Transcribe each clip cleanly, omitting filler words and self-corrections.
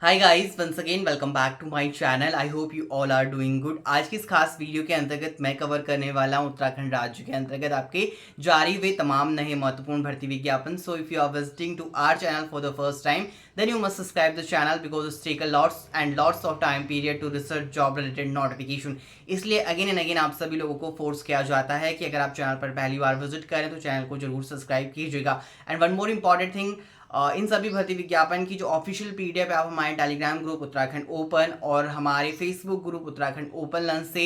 Hi guys, once again welcome back to my channel. I hope you all are doing good. आज की इस खास video के अंतर्गत मैं कवर करने वाला हूं उत्तराखंड राज्य के अंतर्गत आपके जारी हुए तमाम नए महत्वपूर्ण भर्ती विज्ञापन। So if you are visiting to our channel for the first time then you must subscribe the channel because it's take a lots of time period to research job related notification. इसलिए again and again आप सभी लोगों को force किया जाता है कि अगर आप चैनल पर पहली बार विजिट करें तो चैनल को जरूर सब्सक्राइब कीजिएगा। And one more important thing, इन सभी भर्ती विज्ञापन की जो ऑफिशियल पीडीएफ है आप हमारे टेलीग्राम ग्रुप उत्तराखंड ओपन और हमारे Facebook group Uttarakhand open learn से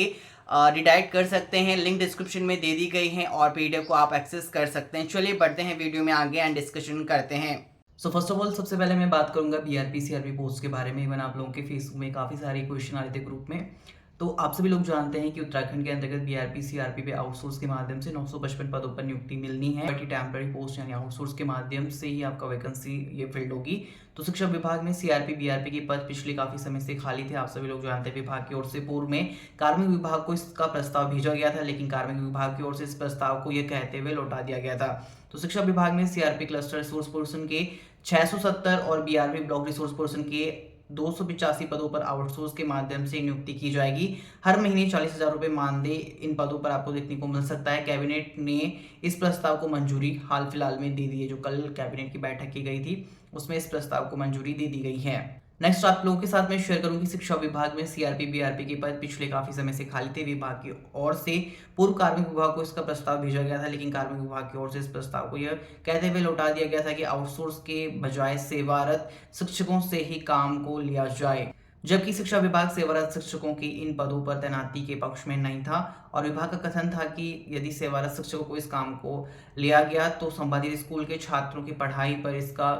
रिडायरेक्ट कर सकते हैं। लिंक डिस्क्रिप्शन में दे दी गई है और पीडीएफ को आप एक्सेस कर सकते हैं। चलिए बढ़ते हैं वीडियो में आगे एंड डिस्कशन करते हैं। सो फर्स्ट ऑफ ऑल सबसे पहले मैं बात करूंगा बीआरपी सीआरपी पोस्ट के बारे में। इवन आप लोगों के फेसबुक में काफ़ी सारे क्वेश्चन आ रहे थे ग्रुप में। तो आप सभी लोग जानते हैं कि उत्तराखंड के अंतर्गत बीआरपी सीआरपी पे आउटसोर्स के माध्यम से 955 पदों पर नियुक्ति मिलनी है। बट ये टेम्पररी पोस्ट यानी आउटसोर्स के माध्यम से ही आपका वैकेंसी ये फिल्ड होगी। तो शिक्षा विभाग में सीआरपी बीआरपी के पद पिछले काफी समय से खाली थे। आप सभी लोग जानते हैं विभाग की ओर से पूर्व में कार्मिक विभाग को इसका प्रस्ताव भेजा गया था, लेकिन कार्मिक विभाग की ओर से इस प्रस्ताव को यह कहते हुए लौटा दिया गया था। तो शिक्षा विभाग में सीआरपी क्लस्टर रिसोर्स पर्सन के 670 और बीआरपी ब्लॉक रिसोर्स पर्सन के 285 पदों पर आउटसोर्स के माध्यम से नियुक्ति की जाएगी। हर महीने 40,000 रुपए मानदेय इन पदों पर आपको देखने को मिल सकता है। कैबिनेट ने इस प्रस्ताव को मंजूरी हाल फिलहाल में दे दी है। जो कल कैबिनेट की बैठक की गई थी उसमें इस प्रस्ताव को मंजूरी दे दी गई है। नेक्स्ट आप लोगों के साथ मैं शेयर करूंगी शिक्षा विभाग में सीआरपी बीआरपी के पद पिछले काफी समय से खाली थे। विभाग की ओर से पूर्व कार्मिक विभाग को इसका प्रस्ताव भेजा गया था, लेकिन कार्मिक विभाग की ओर से इस प्रस्ताव को यह कहते हुए लौटा दिया गया था कि आउटसोर्स के बजाय सेवारत शिक्षकों से ही काम को लिया जाए। जबकि शिक्षा विभाग सेवारत शिक्षकों की इन पदों पर तैनाती के पक्ष में नहीं था और विभाग का कथन था कि यदि सेवारत शिक्षकों को इस काम को लिया गया तो संबंधित स्कूल के छात्रों की पढ़ाई पर इसका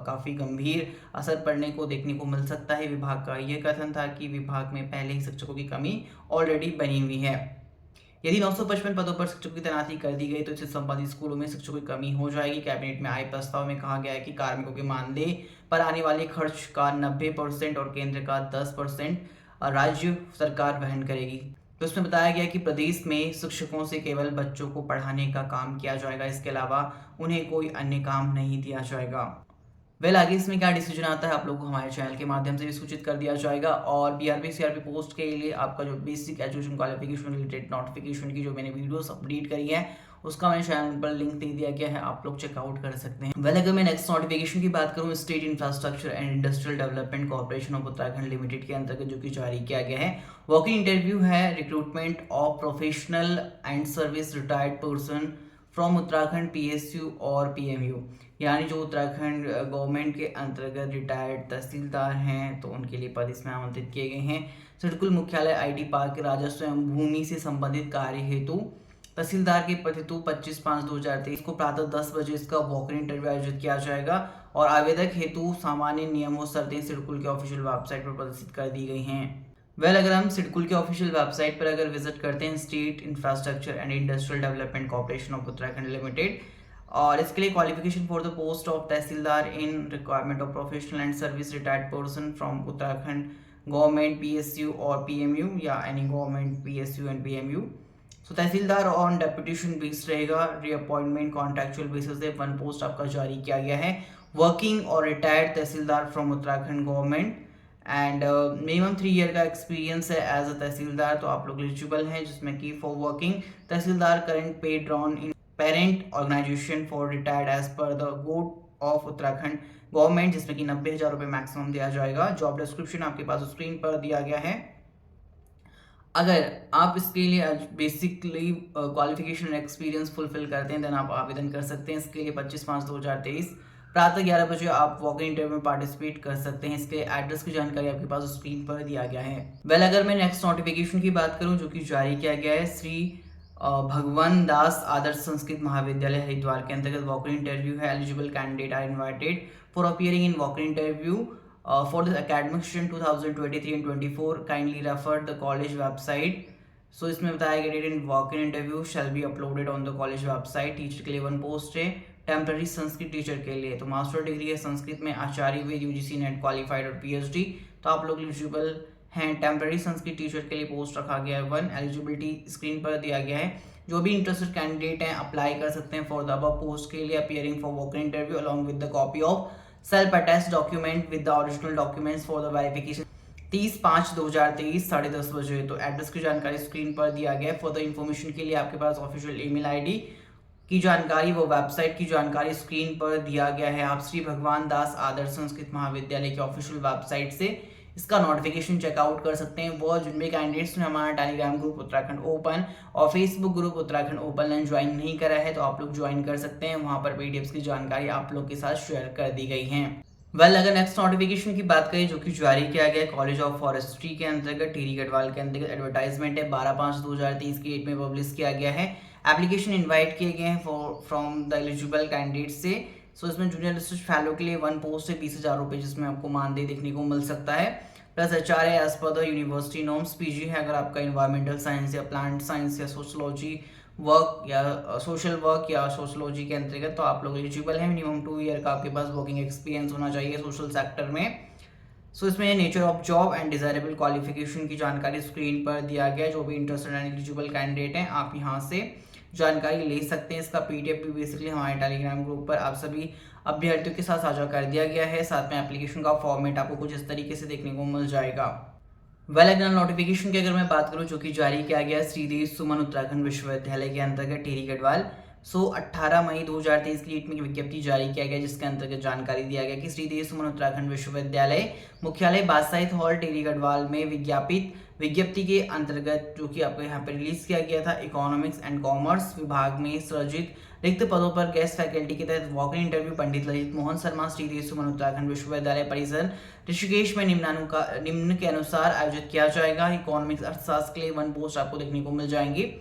काफी गंभीर असर पड़ने को देखने को मिल सकता है। विभाग का यह कथन था कि विभाग में पहले ही शिक्षकों की कमी ऑलरेडी बनी हुई है। यदि 955 पदों पर शिक्षकों की तैनाती कर दी गई तो इससे संबंधित स्कूलों में शिक्षकों की कमी हो जाएगी। कैबिनेट में आए प्रस्ताव में कहा गया है कि कार्मिकों के मानदेय पर आने वाले खर्च का 90% और केंद्र का 10% राज्य सरकार वहन करेगी। तो इसमें बताया गया कि प्रदेश में शिक्षकों से केवल बच्चों को पढ़ाने का काम किया जाएगा, इसके अलावा उन्हें कोई अन्य काम नहीं दिया जाएगा। आगे इसमें क्या डिसीजन आता है आप लोगों को हमारे चैनल के माध्यम से भी सूचित कर दिया जाएगा। और बीआरपी सीआरपी पोस्ट के लिए आपका जो basic education qualification related notification की जो मैंने वीडियोस अपडेट करी है उसका मैंने चैनल पर लिंक दे दिया गया है, आप लोग चेकआउट कर सकते हैं। अगर मैं नेक्स्ट नोटिफिकेशन की बात करूं, state infrastructure and industrial development corporation of Uttarakhand limited के अंतर्गत जो कि जारी किया गया है, वॉकिंग इंटरव्यू है recruitment of professional and service retired person from Uttarakhand PSU और पीएमयू, यानी जो उत्तराखंड गवर्नमेंट के अंतर्गत रिटायर्ड तहसीलदार हैं तो उनके लिए पद इसमें आमंत्रित किए गए हैं। सिडकुल मुख्यालय आईटी पार्क के राजस्व एवं भूमि से संबंधित कार्य हेतु तहसीलदार के पद हेतु 25/5/2023 को प्रातः 10 बजे इसका वॉक इन इंटरव्यू आयोजित किया जाएगा और आवेदक हेतु सामान्य नियमों शर्तें सिडकुल के ऑफिशियल वेबसाइट पर प्रदर्शित कर दी गई हैं। अगर हम सिडकुल के ऑफिशियल वेबसाइट पर अगर विजिट करते हैं, state infrastructure and industrial development corporation of Uttarakhand limited, और इसके लिए qualification for the post of tehsildar in requirement of professional and service retired person from Uttarakhand government PSU और पीएमयू या any government PSU and PMU. So tehsildar on deputation based रहेगा, reappointment contractual basis पे one post आपका जारी किया गया है। Working और retired tehsildar from Uttarakhand government and minimum 3 year का एक्सपीरियंस है एज अ तहसीलदार, तो आप लोग एलिजिबल हैं। जिसमें कि for working tehsildar current pay drawn in parent organisation for retired as per the code of Uttarakhand government, जिसमें कि 90,000 रुपये मैक्सिमम दिया जाएगा। जॉब डिस्क्रिप्शन आपके पास स्क्रीन पर दिया गया है। अगर आप इसके लिए बेसिकली क्वालिफिकेशन एक्सपीरियंस फुलफिल करते हैं देन आप आवेदन कर सकते हैं। इसके लिए 25/5/2023 प्रातः 11 बजे आप वॉक इन इंटरव्यू में पार्टिसिपेट कर सकते हैं। इसके एड्रेस की जानकारी आपके पास स्क्रीन पर दिया गया है। अगर मैं नेक्स्ट नोटिफिकेशन की बात करूं जो कि जारी किया गया है, श्री भगवान दास आदर्श संस्कृत महाविद्यालय हरिद्वार के अंतर्गत वॉक इन इंटरव्यू है। Eligible candidate are invited for appearing in walk in interview for the academic session 2023 and 24. Kindly refer the college website. So इसमें बताया गया date in walk in interview shall be uploaded on the college website. टीचर के लिए 1 post है, temporary Sanskrit teacher के लिए। तो मास्टर डिग्री है संस्कृत में, आचार्य विद यूजीसी नेट क्वालिफाइड और पीएचडी, तो आप लोग एलिजिबल हैं। टेम्पररी संस्कृत टीचर के लिए पोस्ट रखा गया है 1। एलिजिबिलिटी स्क्रीन पर दिया गया है। जो भी इंटरेस्टेड कैंडिडेट हैं अप्लाई कर सकते हैं फॉर द अबव पोस्ट के लिए appearing for walk in interview along with the copy of self attest document with the original documents for the verification 30/5/2023 10:30 बजे। तो एड्रेस की जानकारी स्क्रीन पर दिया गया है। फर्दर इन्फॉर्मेशन के लिए आपके पास ऑफिशियल ईमेल आईडी की जानकारी, वो वेबसाइट की जानकारी स्क्रीन पर दिया गया है। आप श्री भगवान दास आदर्श संस्कृत महाविद्यालय की ऑफिशियल वेबसाइट से इसका नोटिफिकेशन चेकआउट कर सकते हैं। वो जिन भी कैंडिडेट्स ने हमारा टेलीग्राम ग्रुप उत्तराखंड ओपन और Facebook group Uttarakhand open line join नहीं करा है तो आप लोग ज्वाइन कर सकते हैं। वहां पर पीडीएफ की जानकारी आप लोग के साथ शेयर कर दी गई है। अगर नेक्स्ट नोटिफिकेशन की बात करें जो कि जारी किया गया कॉलेज ऑफ फॉरेस्ट्री के अंतर्गत टिहरी गढ़वाल के अंतर्गत एडवर्टाइजमेंट है 12/5/2023 की डेट में पब्लिश किया गया है। एप्लीकेशन इनवाइट किए गए हैं फ्रॉम द एलिजिबल कैंडिडेट से। सो इसमें जूनियर रिसर्च फेलो के लिए 1 पोस्ट है 20,000 रुपये, जिसमें आपको मानदेय देखने को मिल सकता है। प्लस HR है as per the university norms. PG है अगर आपका इन्वायरमेंटल साइंस या प्लांट साइंस या सोशोलॉजी वर्क या सोशल वर्क या सोशोलॉजी के अंतर्गत तो आप लोग एलिजिबल हैं। मिनिमम 2 ईयर का आपके पास वर्किंग एक्सपीरियंस होना चाहिए सोशल सेक्टर में। सो इसमें nature of job and desirable qualification की जानकारी स्क्रीन पर दिया गया है। जो भी इंटरेस्टेड एंड एलिजिबल कैंडिडेट हैं आप यहाँ से जानकारी ले सकते हैं। इसका PDF भी बेसिकली हमारे टेलीग्राम ग्रुप पर आप सभी अभ्यर्थियों के साथ साझा कर दिया गया है। साथ में एप्लीकेशन का फॉर्मेट आपको कुछ इस तरीके से देखने को मिल जाएगा। अगला नोटिफिकेशन की अगर मैं बात करूं जो कि जारी किया गया श्रीदेव सुमन उत्तराखंड विश्वविद्यालय के अंतर्गत टिहरी गढ़वाल। 18 मई 2023 की डेट में विज्ञप्ति जारी किया गया जिसके अंतर्गत जानकारी दिया गया कि श्रीदेव सुमन उत्तराखंड विश्वविद्यालय मुख्यालय बादशाही हॉल टिहरी गढ़वाल में विज्ञप्ति के अंतर्गत जो कि आपको यहाँ पे रिलीज किया गया था इकोनॉमिक्स एंड कॉमर्स विभाग में सृजित रिक्त पदों पर गेस्ट फैकल्टी के तहत वॉक इन इंटरव्यू पंडित ललित मोहन शर्मा श्रीदेव सुमन उत्तराखंड विश्वविद्यालय परिसर ऋषिकेश में निम्न के अनुसार आयोजित किया जाएगा। इकोनॉमिक्स अर्थशास्त्र के लिए 1 पोस्ट आपको देखने को मिल जाएंगी।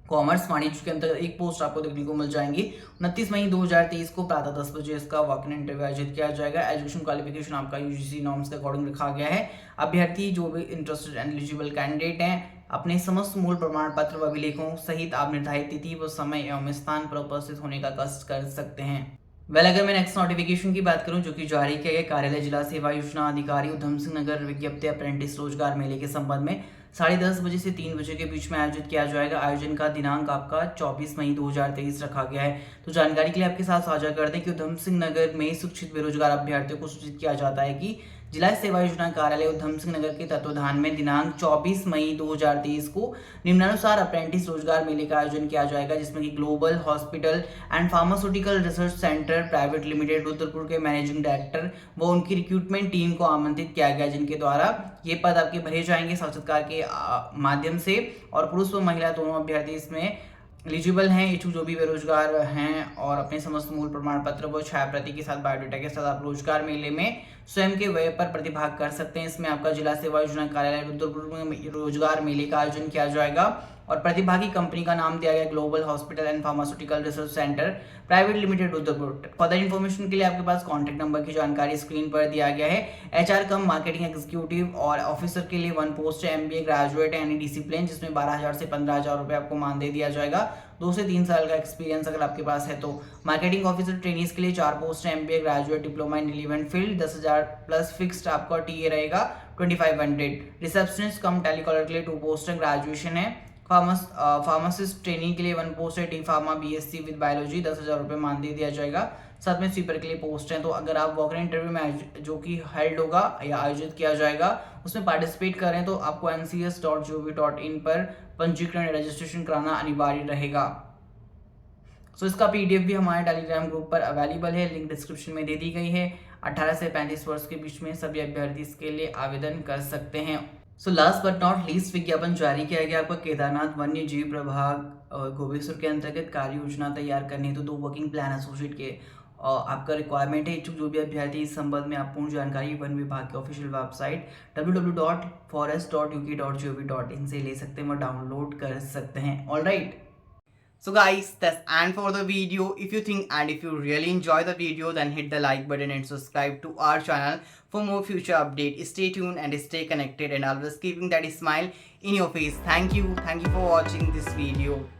कॉमर्स वाणिज्य के अंतर्गत 1 पोस्ट आपको देखने को मिल जाएंगी। 29 मई 2023 को प्रातः 10 बजे इसका वॉक इन इंटरव्यू आयोजित किया जाएगा। एजुकेशन क्वालिफिकेशन आपका UGC नॉर्म्स के अकॉर्डिंग रखा गया है। अभ्यर्थी जो भी इंटरेस्टेड एंड एलिजिबल कैंडिडेट हैं अपने समस्त मूल प्रमाण पत्र व अभिलेखों सहित आप निर्धारित तिथि व समय एवं स्थान पर उपस्थित होने का कष्ट कर सकते हैं। अगर मैं नेक्स्ट नोटिफिकेशन की बात करूं जो कि जारी किया गया कार्यालय जिला सेवा योजना अधिकारी उधम सिंह नगर विज्ञप्ति अप्रेंटिस रोजगार मेले के संबंध में 10:30 बजे से 3 बजे के बीच में आयोजित किया जाएगा। आयोजन का दिनांक आपका 24 मई 2023 रखा गया है। तो जानकारी के लिए आपके साथ साझा कर दें कि उधम सिंह नगर में शिक्षित बेरोजगार अभ्यर्थियों को सूचित किया जाता है कि जिला सेवा योजना कार्यालय उधम सिंह नगर के तत्वाधान में दिनांक 24 मई 2023 को निम्नानुसार अप्रेंटिस रोजगार मेले का आयोजन किया जाएगा जिसमें कि global hospital and pharmaceutical research centre private limited Rudrapur के मैनेजिंग डायरेक्टर व उनकी रिक्रूटमेंट टीम को आमंत्रित किया गया जिनके द्वारा ये पद आपके भरे जाएंगे साक्षात्कार के माध्यम से। और पुरुष व महिला दोनों अभ्यर्थी इसमें एलिजिबल हैं। इच्छुक जो भी बेरोजगार हैं और अपने समस्त मूल प्रमाण पत्र व छायाप्रति के साथ बायोडाटा के साथ आप रोजगार मेले में स्वयं के व्यय पर प्रतिभाग कर सकते हैं। इसमें आपका जिला सेवा योजना कार्यालय रुद्रपुर में रोजगार मेले का आयोजन किया जाएगा और प्रतिभागी कंपनी का नाम दिया गया global hospital and pharmaceutical research centre private limited Rudrapur. Further information के लिए आपके पास कॉन्टैक्ट नंबर की जानकारी स्क्रीन पर दिया गया है। HR कम मार्केटिंग एग्जीक्यूटिव और ऑफिसर के लिए 1 पोस्ट है। MBA ग्रेजुएट है यानी डिसिप्लिन जिसमें 12,000 से 15,000 रुपये आपको मानदेय दिया जाएगा। 2 से 3 साल का एक्सपीरियंस अगर आपके पास है तो। मार्केटिंग ऑफिसर ट्रेनीज के लिए 4 पोस्ट है। MBA graduate diploma in relevant field 10,000 plus fixed आपका TA रहेगा 2500। रिसेप्शनिस्ट कम टेलीकॉलर के लिए 2 पोस्ट है। ग्रेजुएशन है। फार्मासिस्ट ट्रेनिंग के लिए 1 पोस्ट है। D-Pharma BSc विद बायोलॉजी 10,000 रुपये मानदेय दिया जाएगा। साथ में स्वीपर के लिए पोस्ट है। तो अगर आप वॉक इन इंटरव्यू में जो कि हेल्ड होगा या आयोजित किया जाएगा उसमें पार्टिसिपेट करें तो आपको ncs.gov.in पर पंजीकरण रजिस्ट्रेशन कराना अनिवार्य रहेगा। सो इसका PDF भी हमारे टेलीग्राम ग्रुप पर अवेलेबल है, लिंक डिस्क्रिप्शन में दे दी गई है। 18 से 35 वर्ष के बीच में सभी अभ्यर्थी इसके लिए आवेदन कर सकते हैं। So last but not least विज्ञापन जारी किया गया आपका केदारनाथ वन्य जीव प्रभाग गोबेसुर के अंतर्गत कार्य योजना तैयार करने तो 2 वर्किंग प्लान एसोसिएट के आपका रिक्वायरमेंट है। इच्छुक जो भी अभ्यर्थी इस संबंध में आप पूर्ण जानकारी वन विभाग की ऑफिशियल वेबसाइट www.forest.uk.gov.in से ले सकते हैं और डाउनलोड कर सकते हैं। Alright, so guys, that's end for the video. If you think and if you really enjoy the video, then hit the like button and subscribe to our channel for more future update. Stay tuned and stay connected and always keeping that smile in your face. Thank you for watching this video.